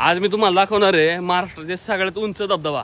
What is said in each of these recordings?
आज मी तुम्हाला दाखवणार आहे महाराष्ट्राचे सगळ्यात उंच धबधबा।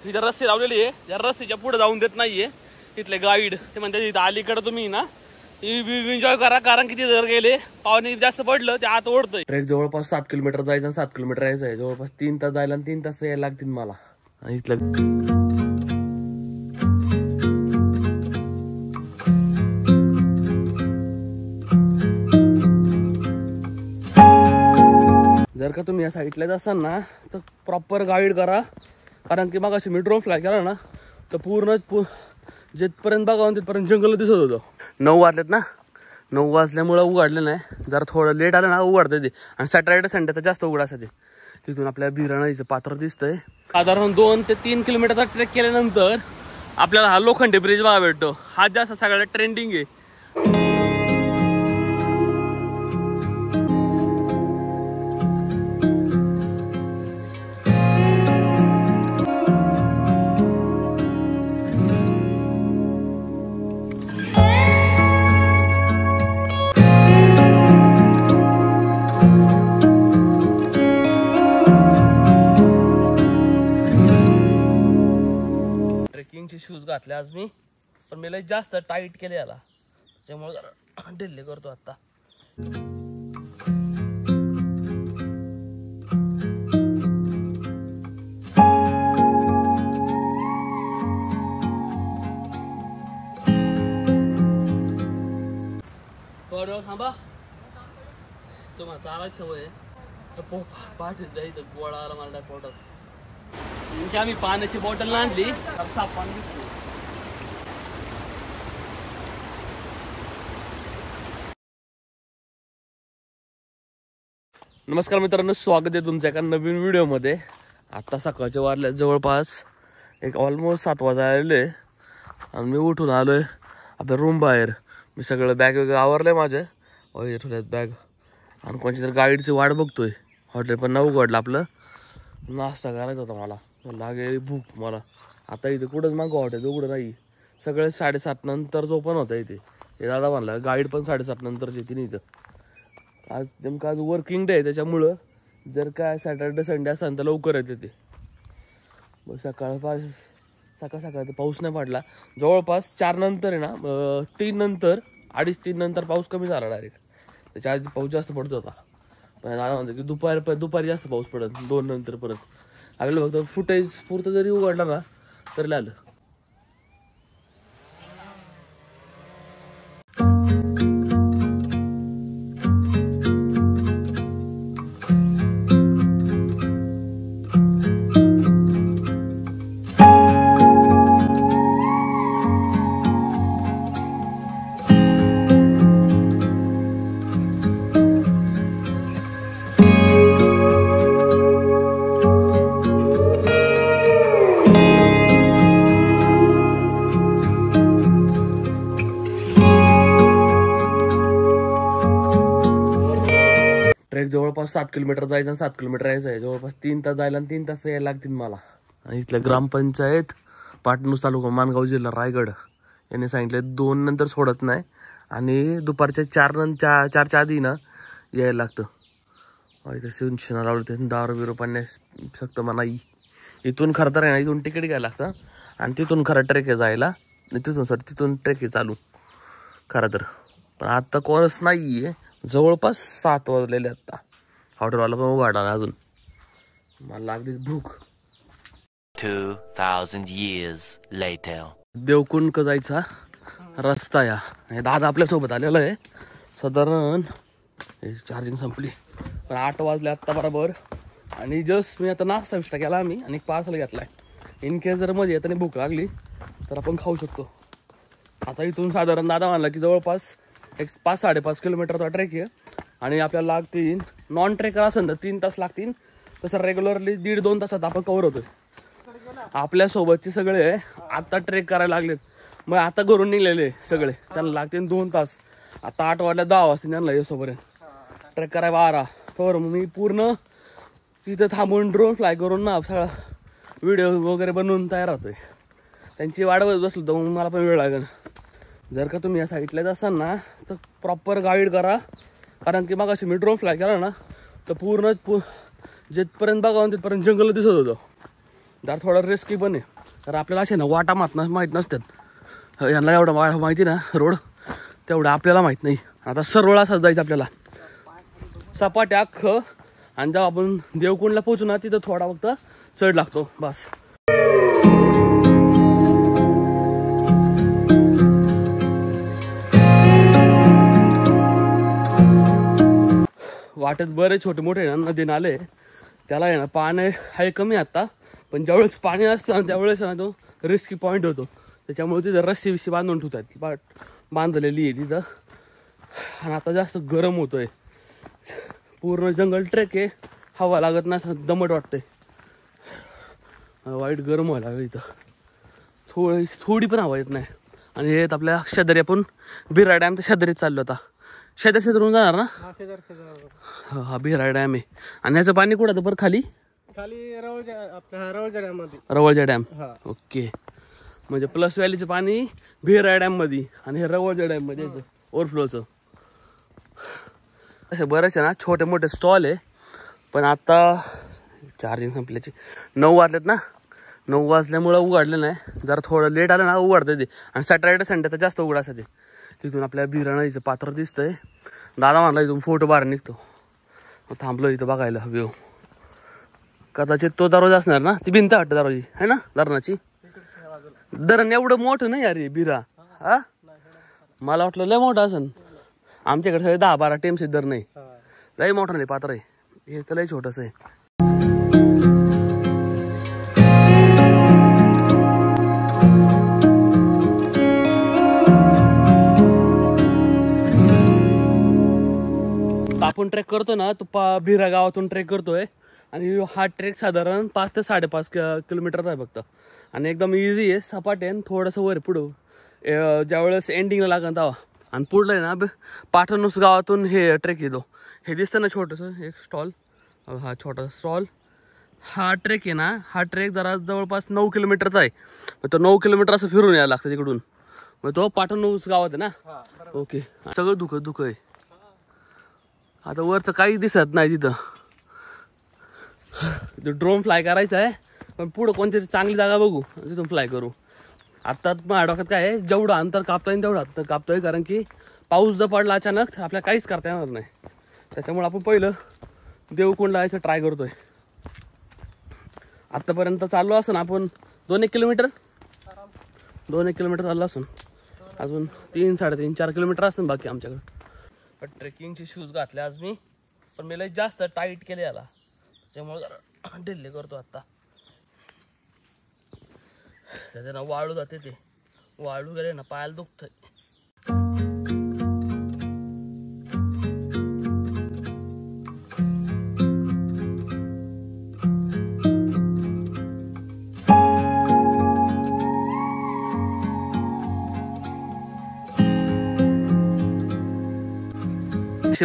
इथं रस्ते लावलेली आहे, या रस्त्याच्या पुढे जाऊन देत नाहीये तिथले गाईड। ते म्हणतात इथं अलीकडे तुम्ही ना एन्जॉय करा, कारण की तिथे जर गेले पाणी जास्त पडलं ते आत ओढतंय। ट्रेक जवळपास 7 किलोमीटर जायचं आणि 7 किलोमीटर यायचं आहे, जवळपास 3 तास जायला आणि 3 तास यायला लागतील मला। आणि इथलं जर का तुम्ही या साईडलाच असाल ना तर प्रॉपर गाईड करा, कारण की मग अशी मी ड्रोन फ्लाय केला ना तर पूर्ण जिथपर्यंत बघा तिथपर्यंत जंगल दिसत होतं। 9 वाजलेत ना, 9 वाजल्यामुळे उघडलं नाही, जरा थोडं लेट आलं ना उघडतं ते। आणि सॅटर्डे संडे तर जास्त उघड असते। तिथून आपल्या बिराणाचं पात्र दिसतंय। साधारण 2 ते 3 किलोमीटरचा ट्रेक केल्यानंतर आपल्याला हा लोखंडी ब्रिज बघा भेटतो। हा जास्त सगळ्यात ट्रेंडिंग आहे। ट्रेकिंगचे शूज घातले आज मी, पण मी लय जास्त टाईट केले याला, त्यामुळे जरा ढिल्ले करतो आता। थोडं थांबा, तुम्हाला चालायची सवय आहे। पाठीत जायचं गोळा आला मला पोटात। म्हणजे आम्ही पाण्याची बॉटल आणली, साफ पाणी दिसतो। नमस्कार मित्रांनो, स्वागत आहे तुमच्या एका नवीन व्हिडिओमध्ये। आता सकाळच्या वाजल्या जवळपास ऑलमोस्ट 7 वाजले आणि मी उठून आलोय आपल्या रूम बाहेर। मी सगळं बॅग वगैरे आवरलंय माझे, ठेवल्यात बॅग, आणि कोणची तर गाईडची वाट बघतोय। हॉटेल पण नऊ उघडलं, आपलं नाश्ता करायचा होता, मला लागेल भूक मला। आता इथे कुठंच मागं हॉटेल उघडं नाही, सगळे 7:30 नंतरच ओपन होतं इथे। हे दादा म्हणला गाईड पण 7:30 नंतरच येते नाही इथं। आज नेमकं आज वर्किंग डे आहे, त्याच्यामुळं जर काय सॅटर्डे संडे असेल तर लवकर येते ते। मग सकाळ सकाळ पाऊस नाही पडला, जवळपास 4 नंतर आहे ना, 3 नंतर 2:30-3 नंतर पाऊस कमी झाला डायरेक्ट। त्याच्या आधी पाऊस जास्त पडत होता, पण दादा म्हणतो की दुपारी जास्त पाऊस पडत 2 नंतर परत। आपल्याला फक्त फुटेज पुरतं जरी उघडला ना तरी आलं। ट्रेक जवळपास 7 किलोमीटर जायचं आणि 7 किलोमीटर यायचं आहे, जवळपास 3 तास जायला आणि 3 तास यायला लागतील मला। आणि इथल्या ग्रामपंचायत पाटणूस तालुका माणगाव जिल्हा रायगड यांनी सांगितले 2 नंतर सोडत नाही, आणि दुपारच्या 4च्या आधी ना यायला लागतं. इथे सिंचना लावलं ते दारू बिरू पाण्यास सक्त मनाई. इथून खरं तर आहे ना, इथून तिकीट घ्यायला लागतं आणि तिथून खरं ट्रेक आहे जायला. तिथून ट्रेक आहे चालू खरं तर. पण आत्ता कोणच नाही आहे. जवळपास 7 वाजलेले आत्ता. हॉटेलवाला पण उघडला अजून. मला लागली भूक. 2000 years later. देवकुंड जायचा रस्ता या. दादा आपल्यासोबत आलेला आहे. साधारण चार्जिंग संपली पण 8 वाजले आत्ता बरोबर. आणि जस्ट मी आता नाश्ता विष्टा केला आम्ही आणि एक पार्सल घेतलाय. इन केस जर मध्ये येताना भूक लागली तर आपण खाऊ शकतो. आता इथून साधारण दादा म्हणला की जवळपास एक 5-5.5 किलोमीटरचा ट्रेक आहे आणि आपल्याला लागतील. नॉन ट्रेकर असेल तर 3 तास लागतील. तसं रेग्युलरली 1.5-2 तासात आपण कव्हर होतोय. आपल्यासोबतचे सगळे आता ट्रेक करायला लागलेत. मग आता घरून निघलेले सगळे त्यांना लागतील 2 तास. आता 8 वाजल्या 10 वाजता त्यांना येसोपर्यंत ट्रेक करायला 12. तर मी पूर्ण तिथं थांबून ड्रोन फ्लाय करून ना सगळा व्हिडिओ वगैरे बनवून तयार होतोय. त्यांची वाट बघत बसलो तर मग मला पण वेळ लागेल. जर का तुम्ही या साईडलाच असाल ना तर प्रॉपर गाईड करा. कारण की मग अशी मी ड्रोन फ्लाय केला ना तर पूर्ण जिथपर्यंत बघावं तिथपर्यंत जंगल दिसत होतं. जर थोडा रिस्की पण आहे. तर आपल्याला असे ना वाटा माहीत नसतात. यांना एवढं माहिती ना रोड तेवढं आपल्याला माहीत नाही. आता सरळ असाच जायचं आपल्याला सपाट अख्खं. आणि जेव्हा आपण देवकुंडला पोहोचू ना तिथं थोडा फक्त चढ लागतो बस. वाटेत बरेच छोटे मोठे नदी नाले. त्याला आहे ना पाणी आहे कमी आता. पण ज्यावेळेस पाणी असतं ना त्यावेळेस ना तो रिस्की पॉईंट होतो. त्याच्यामुळे तिथं रस्सी बांधून ठेवतात. बांधलेली आहे तिथं. आणि आता जास्त गरम होतोय. पूर्ण जंगल ट्रेक आहे. हवा लागत नाही असं दमट वाटतंय. वाईट गरम व्हायला लागलं इथं. थोडी पण हवा येत नाही. आणि हे आपल्या शेजारी आपण बिरा डॅम तर शेजारीत चाललो आता. शेजारून जाणार ना. हा बिरा डॅम आहे. आणि याचं पाणी कुठं परत खाली रवळच्या डॅम. ओके. म्हणजे प्लस व्हॅलीचं पाणी बिरा डॅम मध्ये आणि हे रवळच्या डॅम मध्ये ओव्हरफ्लोचं. असे बरेच ना छोटे मोठे स्टॉल आहे. पण आता चार्जिंग संपल्याची 9 वाजलेत ना. 9 वाजल्यामुळं उघडलं नाही. जरा थोडं लेट आलं ना उघडतं ते. आणि सॅटर्डे संडे तर जास्त उघड असतं ते. तिथून आपल्या बिरा नदीचं पात्र दिसतंय. दादा म्हणला इथून फोटो बाहेर निघतो. थांबलो इथं बघायला व्ह्यू. कदाचित तो दरवाजा असणार ना. ती भिंत वाटतं दरवाजी आहे ना धरणाची. धरण एवढं मोठं नाही अरे बिरा. हा मला वाटलं लय मोठं असन. आमच्याकडे सगळे 10-12 टेम्स धरण नाही. लय मोठं नाही पात्र आहे. हे तर लय छोटंसं आहे. आपण ट्रेक करतो ना तो बिरा गावातून ट्रेक करतोय. आणि हा ट्रेक साधारण 5 ते 5.5 किलोमीटरचा आहे फक्त. आणि एकदम इझी आहे. सपाट आहे. थोडंसं वर पुढं ज्यावेळेस एंडिंगला लागेल तेव्हा. आणि पुढलं आहे ना पाठणूस गावातून हे ट्रेक येतो. हे दिसतं ना छोटंसं एक स्टॉल. हा छोटा स्टॉल. हा ट्रेक आहे ना. हा ट्रेक जरा जवळपास 9 किलोमीटरचा आहे. मग तो 9 किलोमीटर असं फिरून यायला लागतं तिकडून. मग तो पाठणूस गावात आहे ना. ओके. सगळं धुकं आहे. आता वरचं काही दिसत नाही तिथं. ड्रोन फ्लाय करायचं आहे. पण पुढं कोणतरी चांगली जागा बघू तिथून फ्लाय करू. आता माझ्या डोक्यात काय आहे जेवढं अंतर कापता येईल तेवढं अंतर कापतोय. कारण की पाऊस जर पडला अचानक तर आपल्याला काहीच करता येणार नाही. त्याच्यामुळे आपण पहिलं देवकुंडला यायचं ट्राय करतोय. आत्तापर्यंत चाललो असं ना आपण 2-1 किलोमीटर चाललो असून अजून 3-3.5-4 किलोमीटर असतं बाकी आमच्याकडे. पण ट्रेकिंगचे शूज घातले आज मी. पण मी लय जास्त टाईट केले याला. त्याच्यामुळे जरा ढिल्ले करतो आता. त्याच्यानं वाळू जाते. ते वाळू गेले ना पायाला दुखतंय.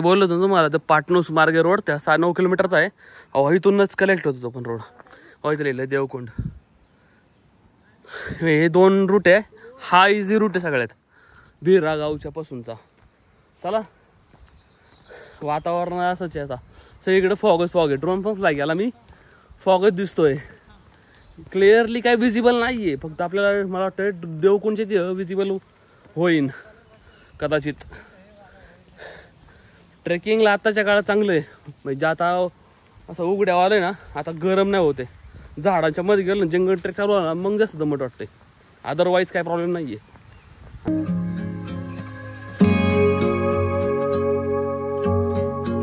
बोललो होतो तुम्हाला तर पाटणूस मार्गे रोड त्या 9 किलोमीटरचा आहे. इथूनच कलेक्ट होतो तो पण रोड. इथं लिहिलं देवकुंड. हे 2 रूट आहे. हा इझी रूट आहे सगळ्यात. भिरा गावच्या पासूनचा. चला, वातावरण असंच आहे आता सगळीकडे. फॉगच फॉग आहे. ड्रोन पण फ्लाय केला मी, फॉगच दिसतोय. क्लिअरली काय विजिबल नाहीये. फक्त आपल्याला मला वाटतं देवकुंडचे ते विजिबल होईन कदाचित. ट्रेकिंगला आताच्या काळात चांगलं आहे. म्हणजे आता असं उघड्यावर आलंय ना, आता गरम नाही होते. झाडांच्या मध्ये गेलं ना, जंगल ट्रेक चालू ना, मग जास्त दमट वाटते. अदरवाईज काय प्रॉब्लेम नाहीये.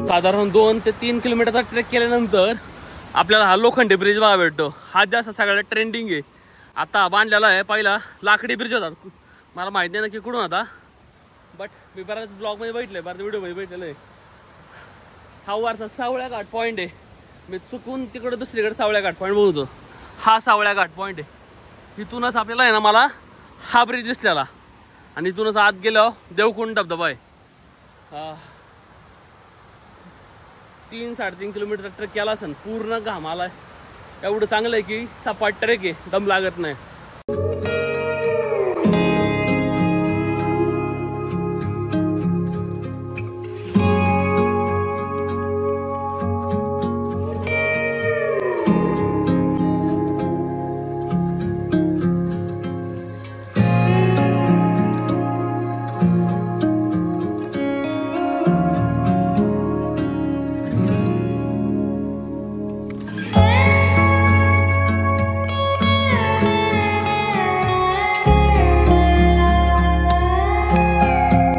साधारण 2 ते 3 किलोमीटरचा ट्रेक केल्यानंतर आपल्याला हा लोखंडी ब्रिज बघा भेटतो. हा जास्त सगळ्यात ट्रेंडिंग आहे. आता बांधलेला आहे. पहिला लाकडी ब्रिज होता, मला माहिती नाही ना की कुठून होता, बट मी बऱ्याच ब्लॉगमध्ये बघितलंय, बऱ्याच व्हिडिओमध्ये बघितलेलं आहे. हा वरचा सावळ्या घाट पॉईंट आहे. मी चुकून तिकडे दुसरीकडे सावळ्या घाट पॉईंट बघतो. हा सावळ्या घाट पॉईंट आहे. इथूनच आपल्याला आहे ना, मला हा ब्रिज दिसलेला. आणि इथूनच आत गेल्यावर देवकुंड धबधबा आहे. 3-3.5 किलोमीटर ट्रेक केला असेल. पूर्ण घाम आलाय. एवढं चांगलं आहे की सपाट ट्रेक आहे, दम लागत नाही.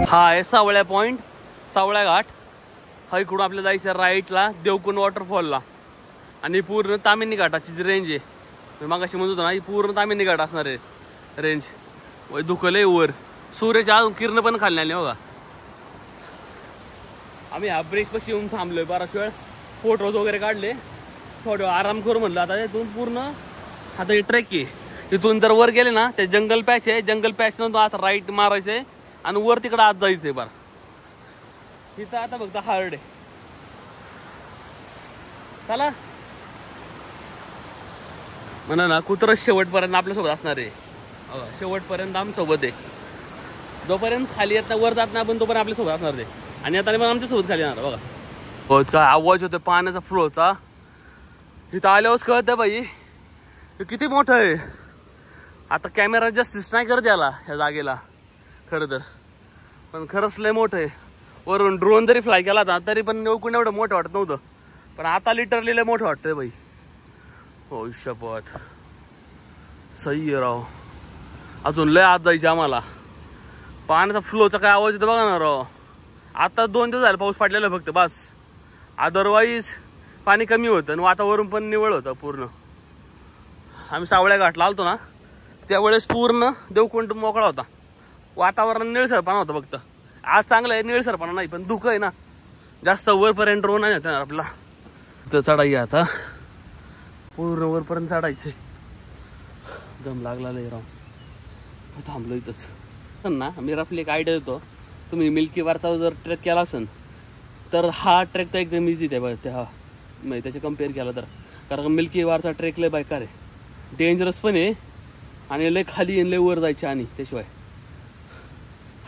हा आहे सावळ्या पॉईंट, सावळ्या घाट. हा इकडून आपल्याला जायचं राईटला देवकुंड वॉटरफॉलला. आणि पूर्ण तामिनी घाटाची जी रेंज आहे, मी मागाशी म्हणत होतो ना, ही पूर्ण तामिनी घाट असणार आहे रेंज. धुकलंय वर, सूर्याच्या अजून किरण पण खाली आली बघा. आम्ही हा ब्रिज पाशी येऊन थांबलोय बराच वेळ, फोटोज वगैरे काढले, थोडं आराम करू म्हणलं. आता इथून पूर्ण आता हे ट्रेक आहे. इथून जर वर गेले ना, ते जंगल पॅच आहे. जंगल पॅच नंतर आता राईट मारायचंय आणि वर तिकडे आत जायचंय. बरं, इथं आता फक्त हार्ड आहे. चला म्हणा ना, कुत्र शेवटपर्यंत आपल्यासोबत असणार आहे. शेवटपर्यंत आमच्यासोबत आहे. जोपर्यंत खाली येत नाही, वर जात नाही आपण, तोपर्यंत आपल्यासोबत असणार आहे. आणि आता पण आमच्यासोबत खाली येणार बघा. बहुत काय आवाज होतो पाण्याचा फ्लोचा. इथं आल्यावरच कळतं बाई हे किती मोठं आहे. आता कॅमेरा जास्तीच नाही करत याला, ह्या जागेला खरं तर, पण खरंच लय मोठं आहे. वरून ड्रोन जरी फ्लाय केला होता तरी पण एवढं मोठं वाटत नव्हतं, पण आता लिटरली लय मोठं वाटतंय बाई. हो शपथ, सही आहे राव. अजून लय आत जायचे आम्हाला. पाण्याचा फ्लोचा काय आवाज येतो बघा ना राव. आता 2 दिवस झाले पाऊस पडलेला फक्त, बस. अदरवाईज पाणी कमी होतं आणि वातावरण पण निवळ होतं पूर्ण. आम्ही सावळ्या घाटला आलतो ना, त्यावेळेस पूर्ण देवकुंड मोकळा होता. वातावरण निळसरपणा होतं फक्त. आज चांगलं आहे, निळसरपणा नाही, पण धुकं आहे ना जास्त. वरपर्यंत ड्रोन नाही येणार आपला. तर चढाई आता पूर्ण वरपर्यंत चढायचंय. दम लागला लय राव. थांबलो इथंच ना. मी रफली एक आयडिया देतो. तुम्ही मिल्की वारचा जर ट्रेक केला असेल तर हा ट्रेक तर एकदम इझी आहे बघा. त्या म्हणजे त्याचे कम्पेअर केला तर, कारण मिल्की वारचा ट्रेक लय बेकार आहे, डेंजरस पण आहे आणि लय खाली लय वर जायचे. आणि त्याशिवाय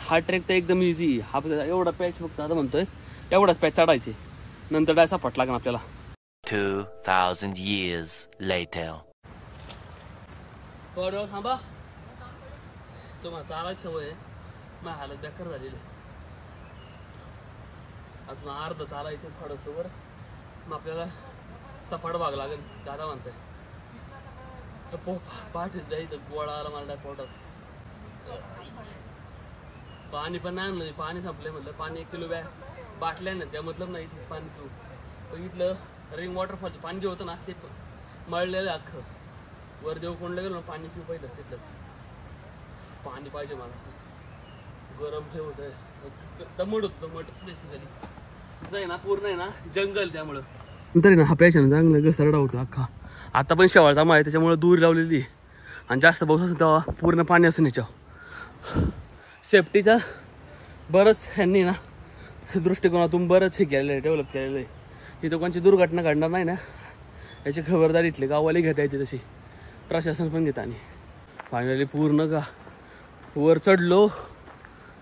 हा ट्रेक तर एकदम इझी. हा एवढा पॅच फक्त आता म्हणतोय एवढाच पॅच चढायचे, नंतर डायसा फट लागेल आपल्याला. 2000 years later. थोडं थांबा, तुम्हाला चालायची सवय आहे. माझी हालत बेकार झालेली. अजून अर्ध चालायचं थोडंसं वर, मग आपल्याला सपाट भाग लागेल. दादा म्हणताय पाठ जायचं, गोळा आला मला पोटात. पाणी पण नाही आणलं, पाणी संपलंय म्हणलं. पाणी 1 किलो बाटल्या ना, त्या मतलब नाही इथलंच पाणी पिऊ. बघितलं रिंग वॉटरफॉलचं पाणी जे होतं ना, ते मळलेलं अख्खं. वर देवकुंडला गेलो ना, पाणी पिऊ पहिलं तिथलंच. पाणी पाहिजे मला, गरम हे होत आहे. दमट होत बेसिकली आहे ना, पूर्ण आहे ना जंगल, त्यामुळं तरी ना हा पॅशन चांगलं घसरडा होतो अख्खा. आता पण शेवाळचा माळ आहे, त्याच्यामुळे दूर लावलेली आहे. आणि जास्त पाऊस असेल तेव्हा पूर्ण पाणी असं याच्यावर. सेफ्टीचा बरंच ह्यांनी ना दृष्टिकोनातून बरंच हे केलेलं आहे, डेव्हलप केलेलं आहे. इथं कोणची दुर्घटना घडणार नाही ना याची खबरदारी इथली गावाला घेता येते, तशी प्रशासन पण घेतं. आणि फायनली पूर्ण का वर चढलो.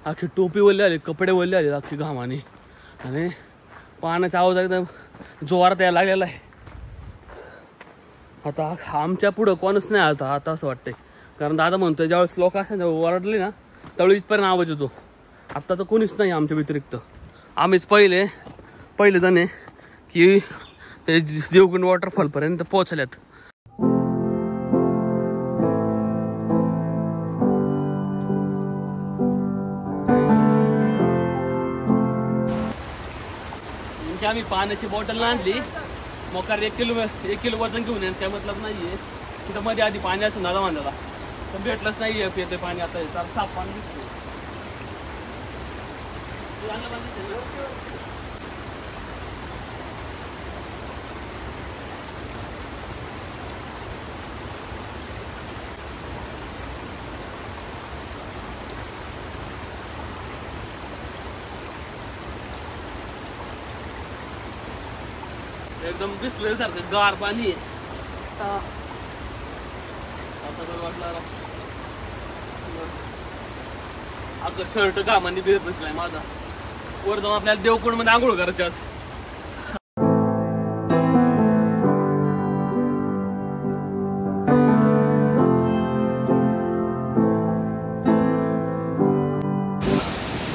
अख्खी टोपी वल्ले आली, कपडे वल्ले आले अख्खी घामाने. आणि पाण्याचा आवाज एकदम जोरात यायला लागलेला आहे. आता आमच्या पुढं कोणच नाही आता असं वाटतंय. कारण दादा म्हणतोय ज्यावेळेस लोक असतात ओरडले ना त्यावेळी इथपर्यंत आवाज येतो. आत्ता तर कोणीच नाही आमच्या व्यतिरिक्त. आम्हीच पहिले जण आहे की देवकुंड वॉटरफॉलपर्यंत पोहोचल्यात. आम्ही पाण्याची बॉटल आणली. मोकार 1 किलो वजन घेऊन येईल त्या मतलब नाहीये. तिथं मध्ये आधी पाणी असं दादा मांडायला तर भेटलंच नाहीये. पिते पाणी आता साफ पाणी दिसते. एकदम बिसलेसारखं गार पाणी आहे. आता तर वाटलं अगं शर्ट घामाने बिर बसलाय माझा. वर जाऊन आपल्याला देवकुंड मध्ये आंघोळ करायची आज.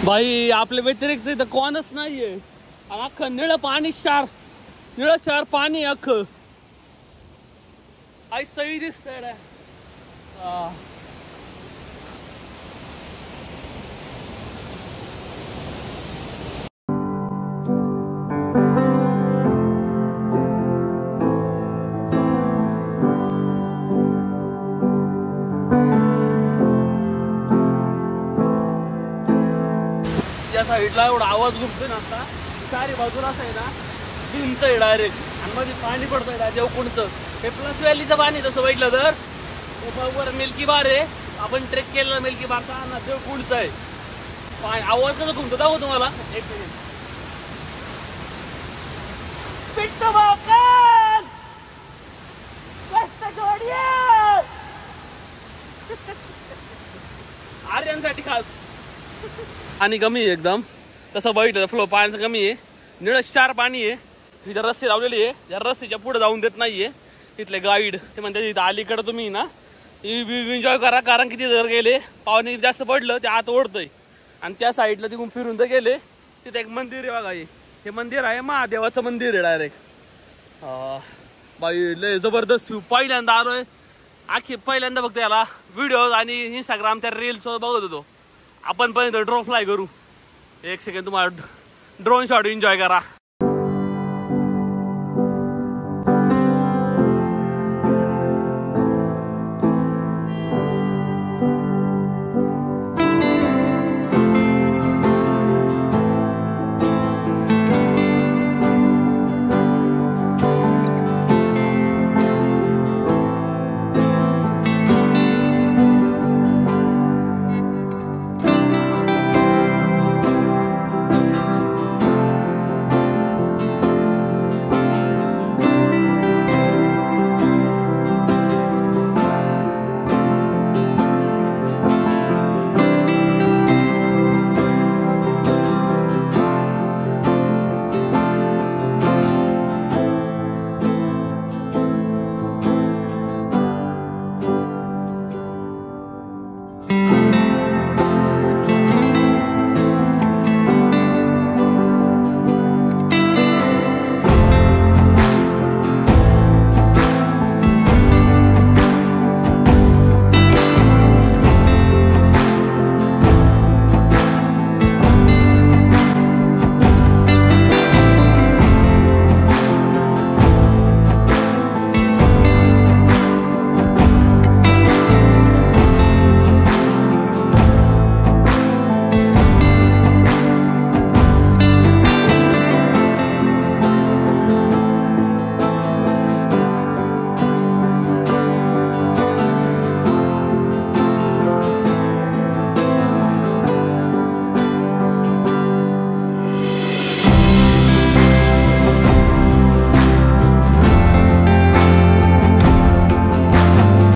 भाई आपल्या व्यतिरिक्त इथं कोणच नाहीये. अख्खं निळं पाणी निळं क्षार पाणी अख्खं आई सई दिसतंय रे. या साईडला एवढा आवाज घुमतोय ना आता. चारी बाजूला असं आहे ना भिंत आहे डायरेक्ट. आणि मध्ये पाणी पडतंय देवकुंडचं. हे प्लस व्हॅलीचं पाणी तसं बघितलं तर वर मिल्की बार आहे. आपण ट्रेक केलेला मिल्की बार का ना देवकुंडचं आहे. आवाज कसं घुमतो दाखव तुम्हाला. एक मिनिट. आर्यांसाठी खास. आणि कमी आहे एकदम तसं बघितलं फ्लो पाण्याचं कमी आहे. निळं क्षार पाणी आहे. इथं रस्सी लावलेली आहे. या रस्सीच्या पुढे जाऊन देत नाहीये इथले गाईड. ते म्हणते इथं अलीकडे तुम्ही ना एन्जॉय करा. कारण की तिथे जर गेले पाणी जास्त पडलं ते आत ओढतंय. आणि त्या साईडला तिकडून फिरून तर गेले तिथे एक मंदिर आहे बघा. हे मंदिर आहे महादेवाचं मंदिर आहे डायरेक्ट. बाई लय जबरदस्त. पहिल्यांदा आलोय. पहिल्यांदा बघतो याला व्हिडिओ आणि इंस्टाग्रामच्या रील्स बघत होतो. आपण पण ड्रोन फ्लाय करू. 1 सेकंड तुम्हाला ड्रोन शॉट एन्जॉय करा.